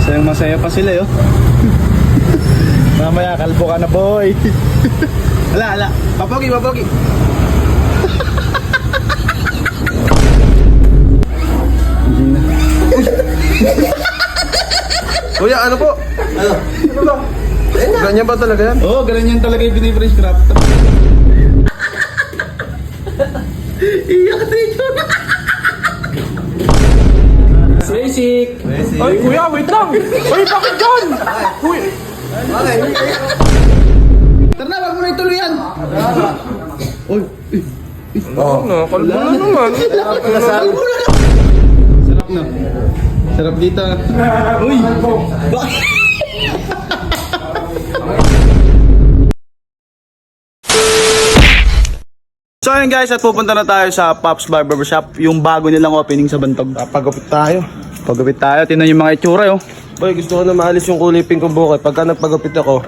Sayang masaya pa sila yo. Mamaya kalbo ka na boy. Ala. Papogi. Hindi na. Kuya, ano po? Ano ba? Ganyan ba talaga yan? Oo, ganyan talaga yung binibreeze crap. Iyak dito. Basic. Ay, kuya, wait lang! Ay, bakit dyan? Uy! Tara na, wag mo na ituloy yan. Uy. Oo. Kalbo na naman. Sarap na. Sarap dito. Uy. Bakit? So ayun guys, at pupunta na tayo sa Pops Barbershop, yung bago nilang opening sa Bantog. Papagupit tayo. Pagupit tayo, tingnan yung mga itsura yo. Boy, gusto ko na maalis yung kulay pink kong buhok. Pagka nagpagupit ako,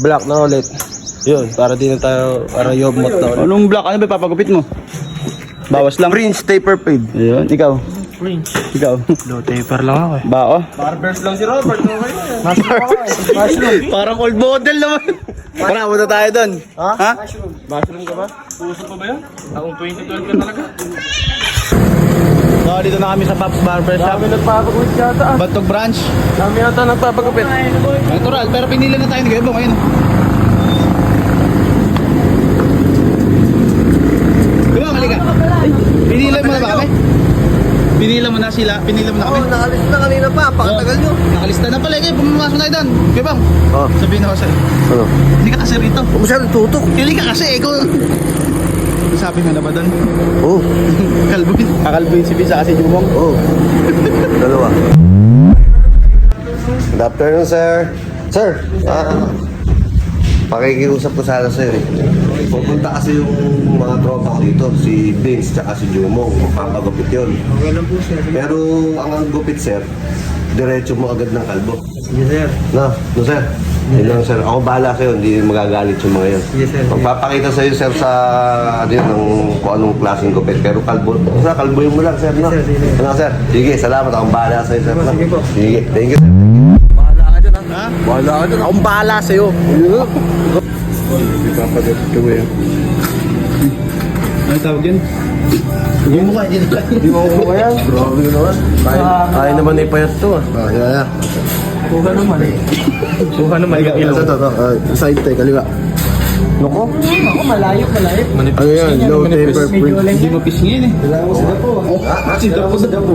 black na ulit. Yun, para di na tayo, para yobmot na ulit. Anong black? Ano ba papagupit mo? Bawas lang. Fringe taper fade. Ayun, ikaw. Fringe. Ikaw. Low taper lang ako eh. Bao. Barbers lang si Robert. Parang old model naman. Tara, punta tayo doon. Ha? Mushroom ka ba? Puso pa ba yan? Akong 2012 ka talaga. So, dito na kami sa Pops Barbershop. Dami nagpapagupit yata. Bantog branch. Dami yata nagpapagupit. Natural, pero pinili na tayo ni Gebo ngayon. Diba, halika. Pinila mo na ba kami? Pinila mo na sila, pinila mo na kami. Oo, nakalis na kanina pa. Pakatagal nyo. Nakalista na pala, kaya pumasok tayo doon. Gebo, Oo. sabihin ako sa'yo. Ano? Hindi ka kasi rito. Huwag masyadong tutok. Hindi ka kasi, ikaw. Sabi mo na ba doon? Oo. Kalbuin. Kakalbuin si Bisa kasi Jumong. Oo. Dalawa. Good afternoon, sir. Sir, pakikiusap ko sana sa'yo eh. Pupunta kasi yung mga tropa ko dito, si Vince tsaka si Jumong. Magpapagupit yun. Okay lang po, sir. Pero ang gupit, sir, diretso mo agad ng kalbo. Yes, sir. No, sir. Yun lang, sir. Ako bahala sa'yo, hindi magagalit yung mga yun. Yes, sir. Magpapakita sa'yo, sir, sa ano yun, kung anong klaseng gupit. Pero kalbuhin mo lang, sir, no? Yes, sir. Sige. Ano, sir? Sige, salamat. Akong bahala sa'yo, sir. no? Sige po. Sige, thank you, sir. Bahala ka dyan, ha? Bahala ka dun. Akong bahala sa'yo. Hindi papagat ko yun. Ano tawag yun? Hindi mo kayo dito. Hindi mo ako kaya? Grabe naman. Kaya naman ipayat to, ah. Yeah. Kuha naman eh. Kuha naman yung ilaw. Side tayo, kaliwa. Loko? Ako, malayo. Ano yan? Low taper print. Hindi mo pisngin eh. Kailangan mo sila po. Sida po.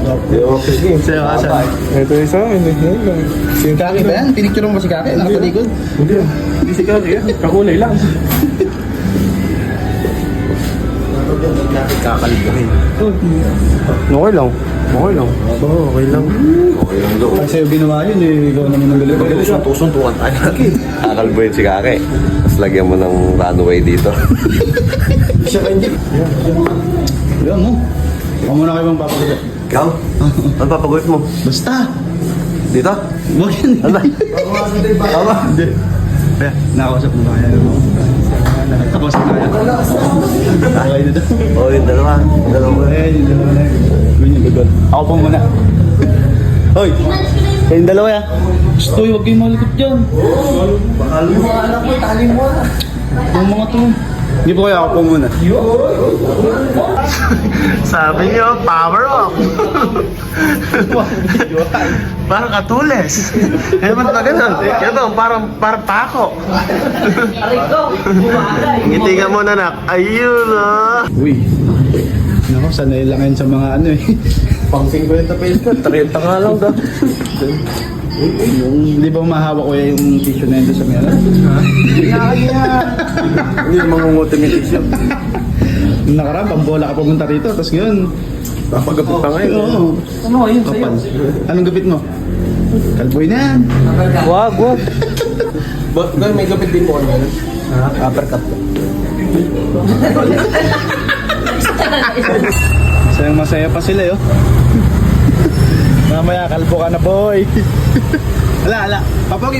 Okay, game. Sa'yo ka saan? Ito yung sa amin. Si Kaki ba yan? Pinicture mo ba si Kaki? Nakatalikod? Hindi si Kaki eh. Kakulay lang. Kakalbuhin. Okay lang. Okay lang. Oo, okay lang. Okay lang doon. Kasi sa'yo ginawa yun eh. Ikaw naman ang galing. Suntukan tayo. Kakalbuhin si Kake. Tapos lagyan mo ng runway dito. Siya hindi. Yan mo. Huwag mo na kayo bang papagulit. Ikaw? Ano papagulit mo? Basta. Dito? Huwag yan eh. Ano? Tama? Hindi. Kaya, nakausap mo ba kaya? Nakausap na kaya? Okay dito. Oo, yung dalawa. Dalawa. Yung dalawa na yun. Ganyan, gagol. Ako pa muna. Hoy! Kayong dalawa ya. Stoy, huwag kayong malikot dyan. Bakal mo. Anak mo, tali mo. Yung mga to. Hindi po kaya ako po muna. Sabi niyo, power up. Parang katules. Kaya ba't na ganun? Ito, parang pako. Ngiti ka muna, nak. Ayun, ah. Uy. Naku, sanay lang yan sa mga ano eh. Pang 50 pesos ka, 30 nga lang da. Yung, di ba mahawak ko yung tissue na yun sa mga ano? Hindi mangungutin yung tissue. Nung nakaraan, pambola ka pumunta rito, tapos ngayon, Papagapit pa ngayon. oo. Ano, ayun sa'yo. Kapal. Anong gapit mo? Kalboy na yan. Wag. Ba't may gapit din mo ano? Uppercut. Sayang masaya pa sila yo. Mamaya kalbo ka na boy. Ala. Papogi.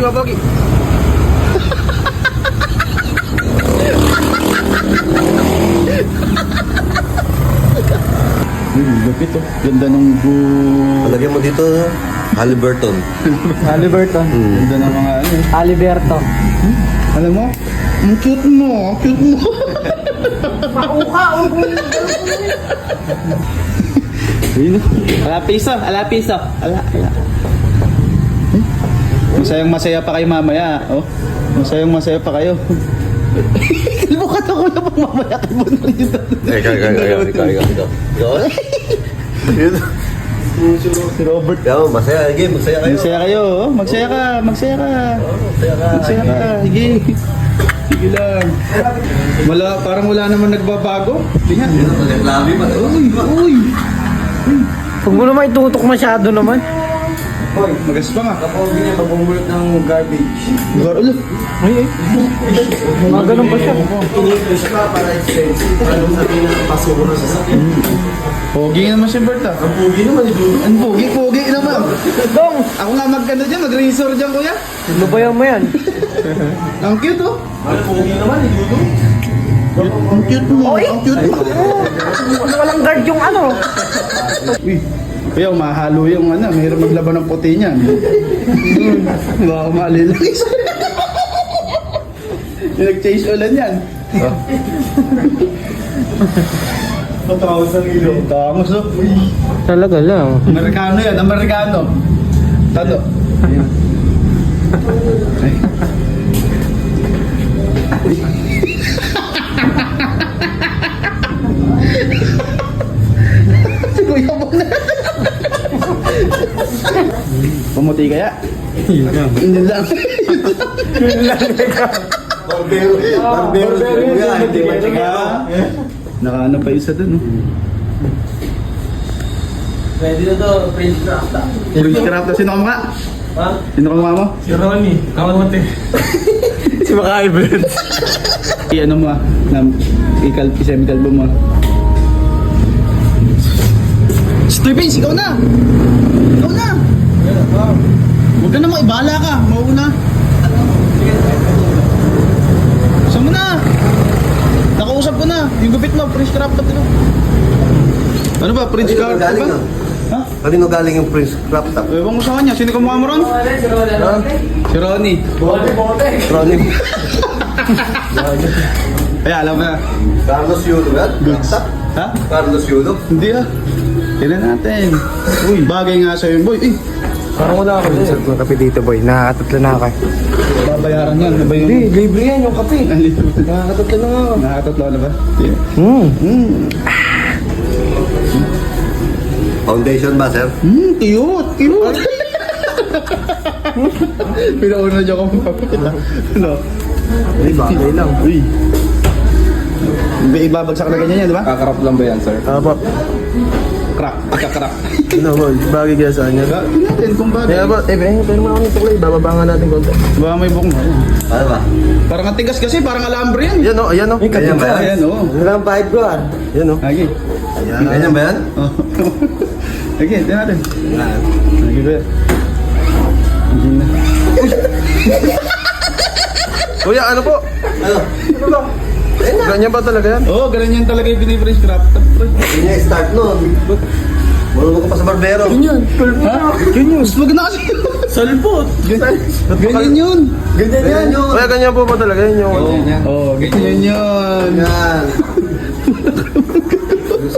Lupit oh. Ganda nung Palagyan mo dito. Halliburton. Halliburton. Ganda ng mga ano. Aliberto. Alam mo? Ang cute mo. Ang cute mo. Pauka, Ayun. Ala piso. Ala. Masaya pa kayo mamaya. Oh. Masaya pa kayo. Kalbukat ako na pang mamaya kay Bonal yun. Ikaw. Si Robert. Ikaw, masaya. Sige, masaya kayo. Magsaya kayo. Oh. Magsaya ka. Magsaya ka. Sige lang. Parang wala naman nagbabago. Tingnan. Labi pa. Uy. Huwag mo naman itutok masyado naman. Hoy, magas pa nga. Kapag ganyan, magbumulot ng garbage. Ulo. Ay. Mga ganun pa siya. Kinikis ka para expensive. Ano sabihin ng pasura sa sakit? Pogi naman si Bert ah. Ang pugi naman, Dudu. Ang pogi naman. Dong! Ako nga magkano dyan, mag-razor dyan kuya. Lubayan mo yan. Ang cute oh. Ang pugi naman, Dudu. Ang cute mo. Oy! Ang cute mo. Walang guard yung ano. Uy, kuya, mahalo yung ano, mahirap maglaban ng puti niyan. Baka kumali lang isa. Yung nag-chase ulan yan. Tangos oh. Talaga lang. Amerikano yan, Amerikano. Tado. Ay. Si Kuya mo na. Pumuti kaya? Hindi lang. Barbero. Hindi man siya. Nakaano pa isa dun. Oh. Pwede na to, Prince Crafta. Prince Crafta, sino kamukha? Ha? Sino kamukha mo? Si Ronnie. Kamote. Si Makai Brent. I-ano mo ah, i-semi-kalbo mo ah. Stoy Vince, ikaw na! Ikaw na! Huwag ka na maibala ka, mauna. Saan mo na? Nakausap ko na, yung gupit mo, Prince Crafta ko. Ano ba, Prince Kanino Crafta galing ba? yun? Ha? Kanino galing yung Prince Crafta? Ewan ko sa kanya, sino kamukha mo ron? Si Ronnie. Ronnie. Ay, alam mo na. Carlos Yulo yan? Goods. Ha? Carlos Yulo? Hindi ah. Tignan natin. Uy, bagay nga sa'yo, boy. Eh, Parang wala ako din. Sarap ng kape dito, boy. Nakakatatlo na ako. babayaran yan. Ano ba yun? Hindi, libre yan yung kape. Nakakatatlo na nga. Nakakatatlo na ba? Foundation ba, sir? Cute! Cute! Pinauna niyo ako mapapakita. Ano? Hindi, bagay lang. Uy. Ibabagsak na ganyan yan, di ba? Kakarap lang ba yan, sir? Apa. Crack. Pagka-crack. Ano, boy? Bagay kaya sa kanya. Tingnan natin kung bagay. Kaya ba, pero mga nito ko bababa nga natin konti. Baka may bukong. Ano ba? Parang ang tigas kasi, parang alambre yan. Yan o, ayan o. Ganyan ba yan? Ayan, oo. Ano lang pahit ko ah. Yan o. Lagi. Ganyan ba yan? Oh. Lagi, tingnan natin. Lagi ba? Hindi na. Kuya, ano po? Ano? Ganyan ba talaga yan? Oo, ganun yan talaga yung piniprince craft. Hindi niya start nun. Marunong ka pa sa barbero. Ha? Ganyan. Mas maganda kasi. Salbot. Ganyan yun. Ganyan yan yun. Kuya, ganyan po ba talaga yan yung... Oo, ganyan yun. Yan.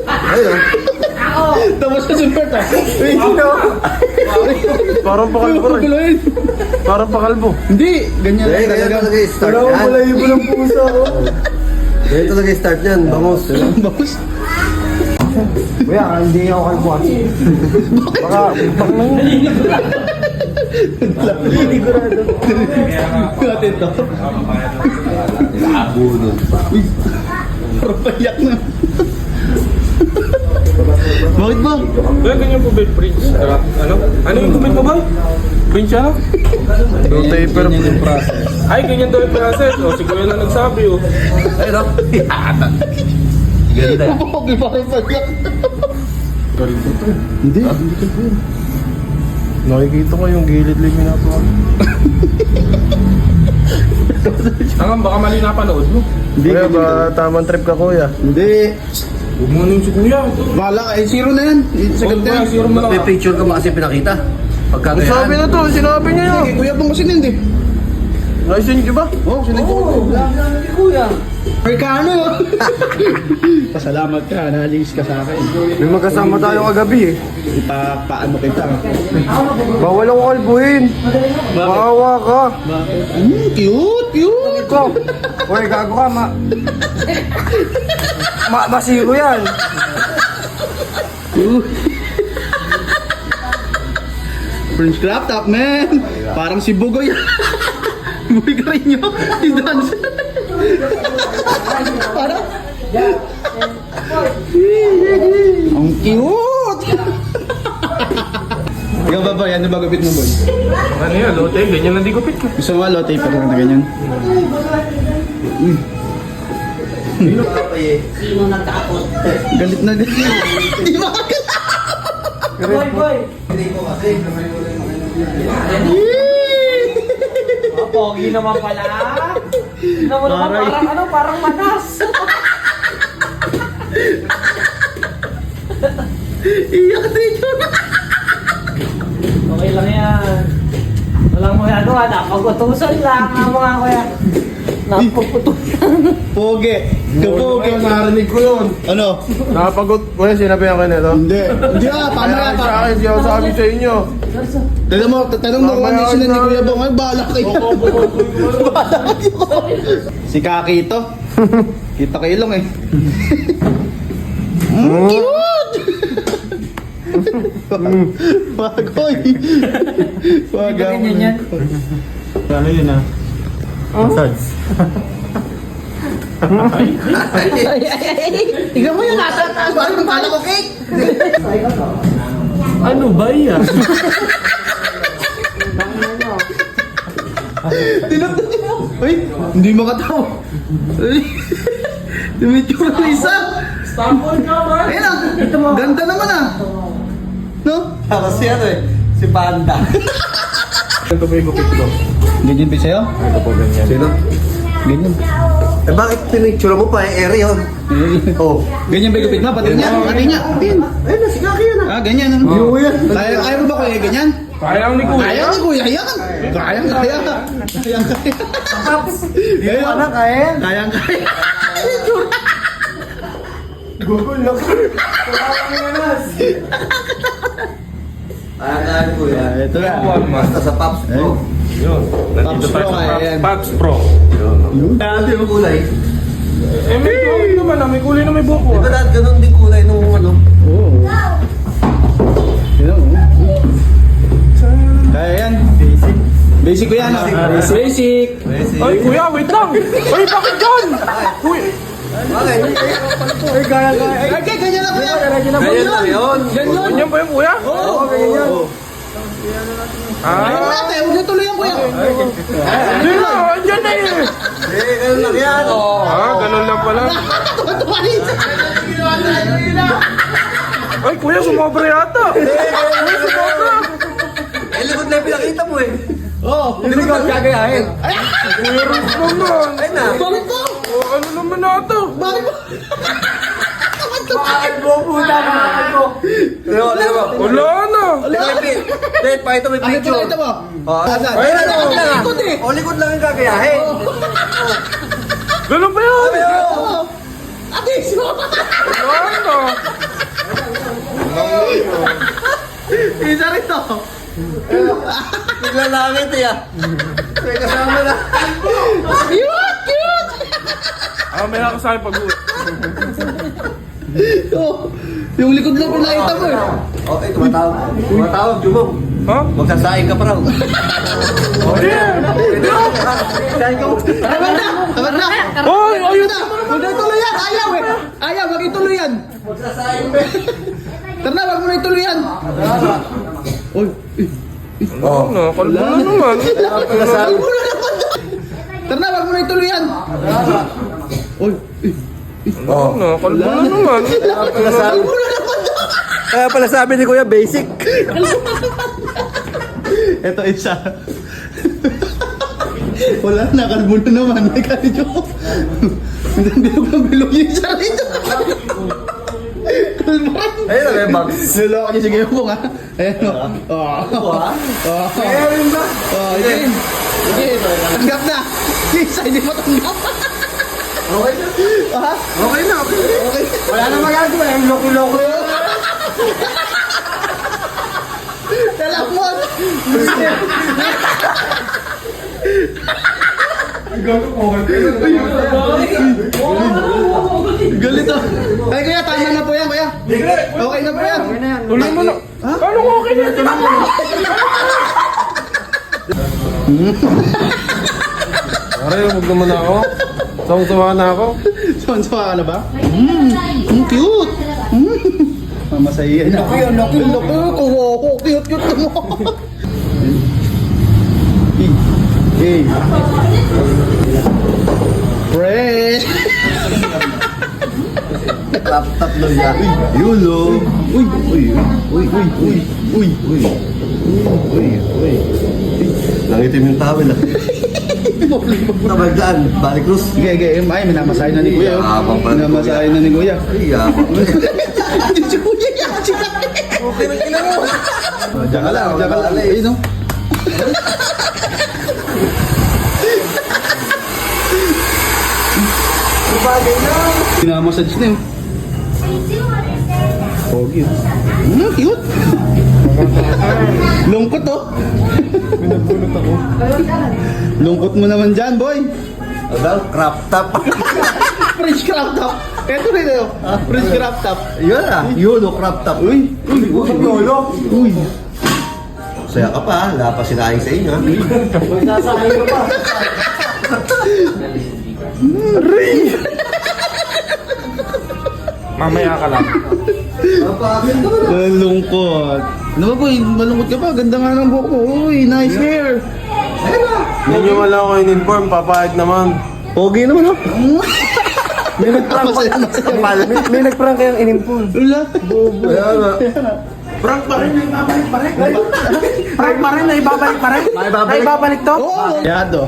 Ayun. Tapos na super ta. Wait, Parang pakalbo rin. Pagkulain. Parang pakalbo. Hindi, ganyan Ganyan talaga. talaga yung start yan. mo ng pusa oh. Ganyan talaga yung start yan. Bangos. Boss. Kuya, hindi ako kalbo ah. Baka Natin to. Uy, parang payak na. Bakit ba? Kuya, ganyan po ba yung Prince? Ano? Ano yung comment mo ba? Prince ano? yung taper. Ay, ganyan daw yung process. O, si Kuya na nagsabi o. Ayun o. Ganda. Okay, parang payak. Hindi, hindi ka po. Nakikita ko yung gilid lang yung napo. Tangan, baka mali napanood mo. Hindi, Kuya, hindi. ba tamang trip ka kuya? Hindi. Huwag mo nung si Kuya. Bahala ka, eh, zero na yan. Sa Huwag ganda mo yan. na, zero mo lang. May picture ka ba kasi pinakita? Pagkagayan. Sabi na to, sinabi niya yun. Sige, kuya bang kasi hindi. Naisin niyo ba? Oo, sinend ko. Kuya. Amerikano. Pasalamat ka, naalis ka sa akin. May magkasama tayo kagabi eh. Paano kita? Bawal ako kalbuhin. Maawa ka. Cute, cute. Ko. Uy, gago ka, masiro yan. Prince Crop Top, man. Parang si Bugoy. Bugoy ka rin nyo. Si dance. Parang... Ang cute. Ikaw ba ba? Yan na ba gupit mo, boy? Ano yan, lote? Ganyan lang di gupit ko. Gusto mo lote pa lang na ganyan? Sino nagkakot? Galit na galit. Di ba? Boy, boy. Hindi ko kasi. Pogi naman pala. Tignan mo naman, Aray. parang ano, parang manas. Iyak dito. Okay lang yan. Walang magagawa, napagutusan lang ang mga kuya. Napagutusan. Poge. Kapoge. Narinig ko yun. Ano? Nakapagot. Wala, sinabi ako nito. Hindi. Hindi ah, paano Kaya yan? sa akin, di ako sabi sa inyo. Tanong mo kung ano yung sila ni Kuya Bong. Ay, bahala kayo. Bahala kayo. Si Kaki ito. Kita kayo lang eh. Cute! Bagoy. Bagoy. yan. Ano yun ah? Massage. Tignan mo yung nasa taas. Parang kala ko cake. Ano ba yan? Tinapos niyo. Ay, hindi makatawa. Ay, tumit yung isa. Stample ka ba? Ayun ah. Ganda naman ah. No? Tapos si ano eh, si Panda. Ito po yung gupit ko. Ganyan ba sa'yo? Ito po ganyan. Sino? Ganyan. Eh bakit pinicture mo pa eh, ere yun? Oh. Ganyan ba yung gupit mo? Pati niya. Pati niya. Ayun na, si Kaki yun ah. Ah, ganyan. Ano? Kaya mo ba kuya ganyan? Kaya ang ni Kuya. Kaya ni kuya yan. Kayang kaya. Kayang kaya. Hindi mo anak kaya. Kayang kaya. Ayan kuya. Ito na. Basta sa Pops Pro. Yun. Nandito Pops tayo Pro, sa ayan. Pops Pro. Dati yung kulay. Eh, may kulay naman ah. May kulay na may buko Di ba ah. dahil ganun din kulay nung ano? Oo. Tignan mo. Kaya yan. Basic. Basic ko yan ah. Basic. Ay, Kuya, wait lang. Ay, bakit dyan? Kuya. Bakit? Ay, ganyan lang kuya. Ganyan lang yun. Ganyan ba yung Kuya? Oo, ganyan. Ayaw Ah, natin. Huwag niyo tuloy yan kuya. hindi na. Andyan na eh. Eh, ganun lang yan. Ah, ganun lang pala. Ay, Kuya, sumobra yata. Kuya, sumobra. Eh, likod na yung pinakita mo eh. Oo. Hindi ko gagayahin. Kuya, Ruth naman. Ay na. Bakit ko? Oh, ano naman nato? Bakit mo? Bakit mo puta ka? Tignan mo. Wala na. Dahil pa ito may Ano ito picture. ito mo? Oh, Asan? ayun na, likod lang ah. Likod eh. Oh, likod lang yung gagayahin. Ganun ba yun? Oo. Atis mo. Wala na. Isa rin to. Naglalangit eh ah. May kasama na. Cute, cute. Ah, may ako sa akin pag-uwi. Oh, yung likod lang pinakita mo eh. Okay, tumatawag. Tumatawag, Jumong. Ha? Magsasaing ka pa raw. Hindi. Saing ka mo. Tamad na. Tamad na. Hoy, ayun. Huwag na ituloy yan. Ayaw eh. Ayaw, wag ituloy yan. Magsasaing ka. Tara na, wag mo na ituloy yan. Uy. Oh, no, kalbo na naman. Wag mo na naman. Tara na, wag mo na ituloy yan. Uy. Oh, no, kalbo na naman. Wag mo na naman. Kaya pala sabi ni Kuya, basic. Ito isa. Wala na, kalbo na naman. May kalbo. Bilog na bilog yung isa rito. Pulburan. Ayun na, may box. Niloko niya si Gayabong ha. Ayan o. Oo. Ayun ba? Oo, sige. Sige, tanggap na. Please, hindi mo tanggap. Okay na. Ha? Okay na, okay na. Okay. Wala na magagawa. Yung loko-loko. Talamon. Galit oh. Ay kuya, tama na po yan kuya. Okay na po yan. Tuloy mo na. Paano ko okay na? Pare, huwag naman ako. Sawang-sawa na ako. Sawan-sawa ka na ba? Cute. Mamasaya na. Laki, laki. Laki, kuha ko. Cute, cute mo. Hey. Fresh. Tap-tap daw yan. Yulo. Uy, uy, uy, uy, uy, uy, uy. Uy, uy. Nangitim yung tawel ah. Tabay dyan, balik Cruz. Sige, sige. Ay, minamasahe na ni Kuya. Yabang pa ni Minamasahe na ni Kuya. Ay, yabang. Si Kuya yan. Si Kuya. Okay na kila mo. Diyan ka lang, diyan ka lang. Ayun no. Bagay na. Pinamassage na yun. Pogi. Cute. Lungkot oh. Pinabulot ako. Lungkot mo naman dyan, boy. Ano? Crop top. French crop top. Ito rin tayo. French crop top. Yun ah. Yun o, crop top. Uy. Uy. Uy. Lolo. Uy. Saya ka pa, wala pa sinaing sa inyo. Sasahin ko pa. Mamaya ka lang. Lungkot. Ano ba boy? Malungkot ka pa. Ganda nga ng buhok mo. Uy, nice hair. Hindi nyo wala ako in-inform, papayag naman. Pogi naman oh. May nagprank May nag-prank kayang inimpon. Wala. Bobo. Kaya nga. Prank pa rin, may babalik pa rin. Prank pa rin, may babalik pa rin. May babalik to? Oo. Yado.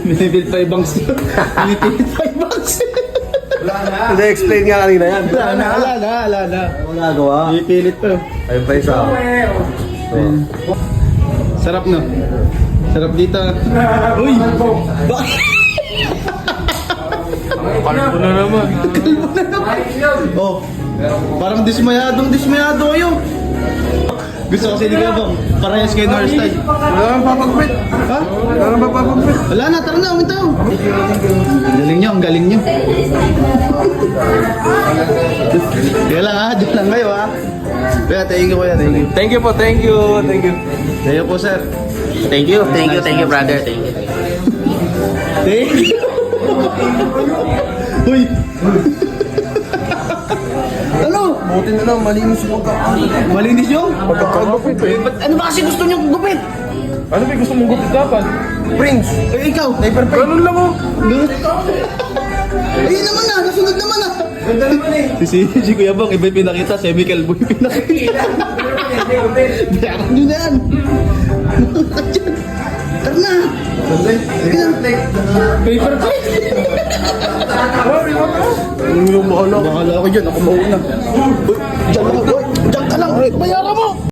Binibilit pa ibang binibilit pa ibang Hindi, explain nga kanina yan. Wala na, wala na, wala na. Wala gawa. Binipilit pa. Ayun pa isa. Sarap no? Sarap dito. Uy! Bakit? Kalbo na naman. Oh, parang dismayado kayo. Gusto kasi ni Gabong, parehas kayo ng hairstyle. Wala kang papagpit. Ha? Wala kang papagpit. Wala na, tara na, umin tayo. Galing nyo, ang galing nyo. Kaya lang ha, dyan lang kayo ha. Kaya, thank you kuya, thank you. Thank you po, thank you. Thank you. Thank you po sir. Thank you, brother. Thank you. Thank you. Uy! Ano? Buti na lang, malinis yung pagkakaano. Malinis yung? Pagkakagupit eh. Ano ba kasi gusto nyo gupit? Ano ba gusto mong gupit dapat? Prince. Eh, ikaw? Ganun lang oh. Ayun naman na, nasunod naman na. Si Kuya Bong, iba yung pinakita, semi-calbo yung pinakita. Bayaran nyo na yan. Tara na. Sige na. Paper plate. Yung bahala. Bahala ako dyan, ako mauna. Uy, dyan ka lang, boy. Dyan ka lang. Bayaran mo.